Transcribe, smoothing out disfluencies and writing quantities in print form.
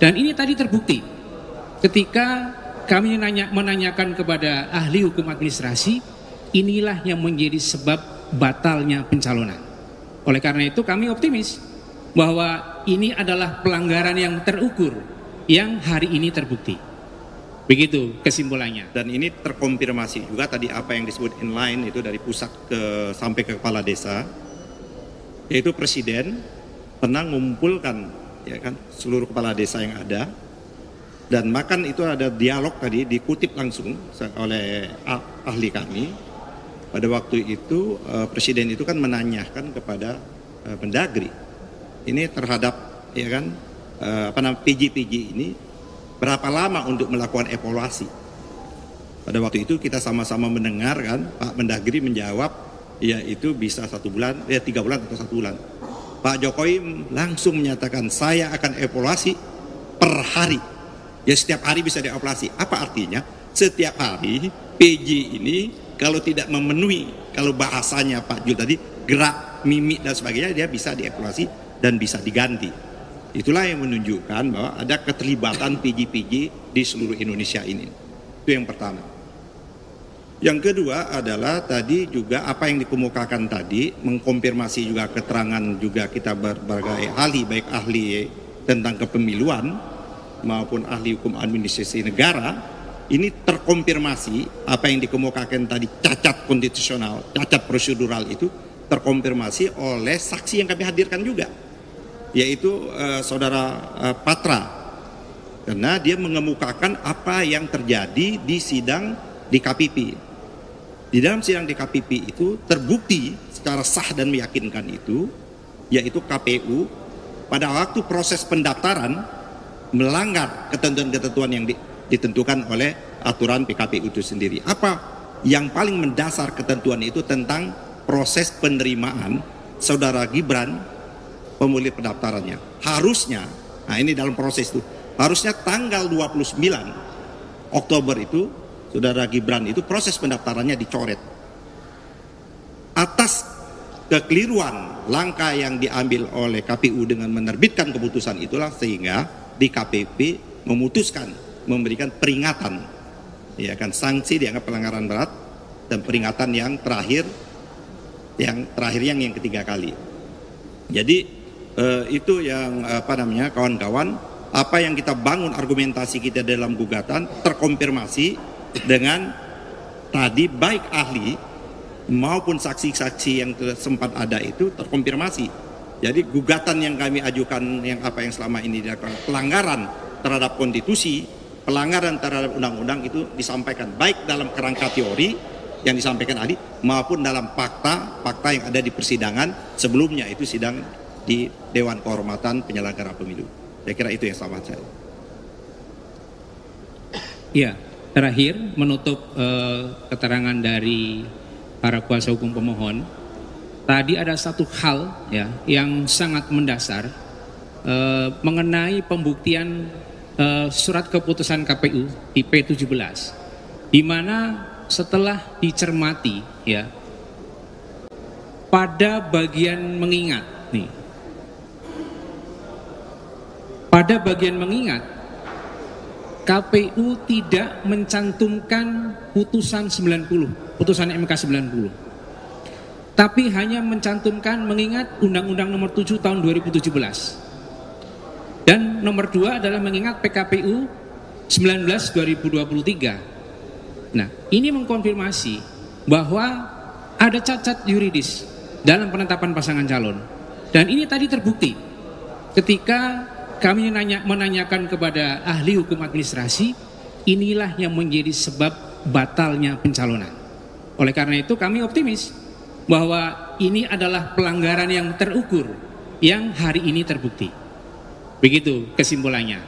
Dan ini tadi terbukti ketika kami menanyakan kepada ahli hukum administrasi, inilah yang menjadi sebab batalnya pencalonan. Oleh karena itu kami optimis bahwa ini adalah pelanggaran yang terukur yang hari ini terbukti. Begitu kesimpulannya. Dan ini terkonfirmasi juga tadi apa yang disebut inline itu dari pusat sampai ke kepala desa, yaitu presiden pernah mengumpulkan ya kan seluruh kepala desa yang ada, dan makan itu ada dialog tadi dikutip langsung oleh ahli kami. Pada waktu itu presiden itu kan menanyakan kepada Mendagri ini terhadap ya kan PJ ini berapa lama untuk melakukan evaluasi. Pada waktu itu kita sama-sama mendengar kan Pak Mendagri menjawab yaitu bisa 1 bulan, 3 bulan atau 1 bulan. Pak Jokowi langsung menyatakan saya akan evaluasi per hari. Ya setiap hari bisa dievaluasi. Apa artinya? Setiap hari PJ ini kalau tidak memenuhi, kalau bahasanya Pak Jul tadi gerak, mimik dan sebagainya, dia bisa dievaluasi dan bisa diganti. Itulah yang menunjukkan bahwa ada keterlibatan PJ di seluruh Indonesia ini. Itu yang pertama. Yang kedua adalah tadi juga apa yang dikemukakan tadi, mengkonfirmasi juga keterangan juga kita berbagai ahli, baik ahli tentang kepemiluan maupun ahli hukum administrasi negara, ini terkonfirmasi apa yang dikemukakan tadi cacat konstitusional, cacat prosedural itu terkonfirmasi oleh saksi yang kami hadirkan juga, yaitu saudara Patra, karena dia mengemukakan apa yang terjadi di sidang di KPP. Di dalam sidang di KPP itu terbukti secara sah dan meyakinkan itu, yaitu KPU pada waktu proses pendaftaran melanggar ketentuan-ketentuan yang ditentukan oleh aturan PKPU itu sendiri. Apa yang paling mendasar ketentuan itu tentang proses penerimaan saudara Gibran pemilih pendaftarannya. Harusnya, nah ini dalam proses itu, harusnya tanggal 29 Oktober itu saudara Gibran itu proses pendaftarannya dicoret. Atas kekeliruan langkah yang diambil oleh KPU dengan menerbitkan keputusan itulah sehingga di KPP memutuskan memberikan peringatan, ya kan, sanksi dianggap pelanggaran berat dan peringatan yang terakhir yang ketiga kali. Jadi itu yang kawan-kawan, apa yang kita bangun argumentasi kita dalam gugatan terkonfirmasi dengan tadi baik ahli maupun saksi-saksi yang sempat ada itu terkonfirmasi. Jadi gugatan yang kami ajukan yang apa yang selama ini dilakukan pelanggaran terhadap konstitusi, pelanggaran terhadap undang-undang itu disampaikan baik dalam kerangka teori yang disampaikan ahli maupun dalam fakta yang ada di persidangan sebelumnya, itu sidang di Dewan Kehormatan Penyelenggara Pemilu. Saya kira itu yang sama saya. Ya, terakhir menutup keterangan dari para kuasa hukum pemohon, tadi ada satu hal ya yang sangat mendasar mengenai pembuktian surat keputusan KPU di P17, di mana setelah dicermati ya pada bagian mengingat nih, pada bagian mengingat KPU tidak mencantumkan putusan 90, putusan MK 90, tapi hanya mencantumkan mengingat Undang-Undang Nomor 7 Tahun 2017. Dan nomor 2 adalah mengingat PKPU 19/2023. Nah, ini mengkonfirmasi bahwa ada cacat yuridis dalam penetapan pasangan calon. Dan ini tadi terbukti ketika kami menanyakan kepada ahli hukum administrasi, inilah yang menjadi sebab batalnya pencalonan. Oleh karena itu kami optimis bahwa ini adalah pelanggaran yang terukur yang hari ini terbukti. Begitu kesimpulannya.